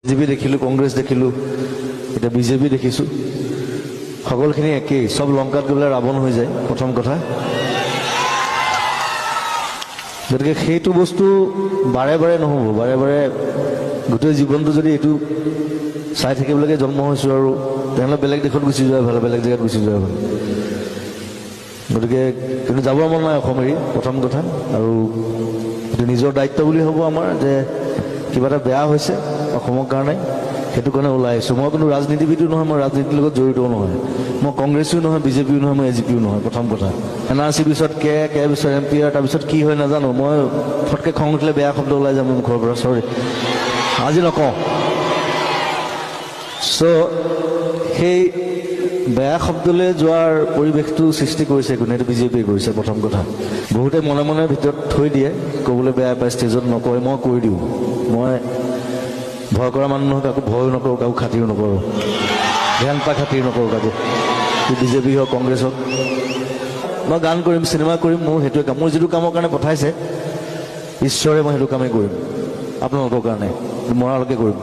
BJP দেখিলোঁ, কংগ্ৰেছ দেখিলোঁ, এতিয়া বিজেপি দেখিছোঁ। সকলোখিনি একেই, চব লংকাত গৈ পেলাই ৰাৱণ হৈ যায় প্ৰথম কথা। গতিকে সেইটো বস্তু বাৰে বাৰে নহ'ব, বাৰে বাৰে গোটেই জীৱনটো যদি এইটো চাই থাকিবলৈকে জন্ম হৈছোঁ আৰু তেনেহ'লে বেলেগ দেশত গুচি যোৱা ভাল, বেলেগ জেগাত গুচি যোৱা ভাল। গতিকে কিন্তু যাব মন নাই অসম এৰি, প্ৰথম কথা। আৰু এইটো নিজৰ দায়িত্ব বুলি হ'ব আমাৰ যে কিবা এটা বেয়া হৈছে অসমৰ কাৰণে, সেইটো কাৰণে ওলাই আহিছোঁ। মই কোনো ৰাজনীতিবিদো নহয়, মই ৰাজনীতিৰ লগত জড়িতও নহয়, মই কংগ্ৰেছো নহয়, বিজেপিও নহয়, মই এজিপিও নহয়। প্ৰথম কথা NRC পিছত কে পিছত MPR, তাৰপিছত কি হয় নাজানো। মই ফটকৈ খং উঠিলে বেয়া শব্দ ওলাই যাম মোৰ মুখৰ পৰা, চৰি, আজি নকওঁ। চ' সেই বেয়া শব্দলৈ যোৱাৰ পৰিৱেশটো সৃষ্টি কৰিছে কোনে? এইটো বিজেপিয়ে কৰিছে প্ৰথম কথা। বহুতে মনে মনে ভিতৰত থৈ দিয়ে, ক'বলৈ বেয়া পায়, ষ্টেজত নকয়, মই কৈ দিওঁ। মই ভয় কৰা মানুহ নহয়, কাকো ভয়ো নকৰোঁ, কাকো খাতিৰো নকৰোঁ, ধ্যান পা খাতিৰ নকৰোঁ কাকো, বিজেপি হওক কংগ্ৰেছ হওক। মই গান কৰিম, চিনেমা কৰিম, মোৰ সেইটোৱে কাম। মোৰ যিটো কামৰ কাৰণে পঠাইছে ঈশ্বৰে, মই সেইটো কামেই কৰিম আপোনালোকৰ কাৰণে, মৰালৈকে কৰিম।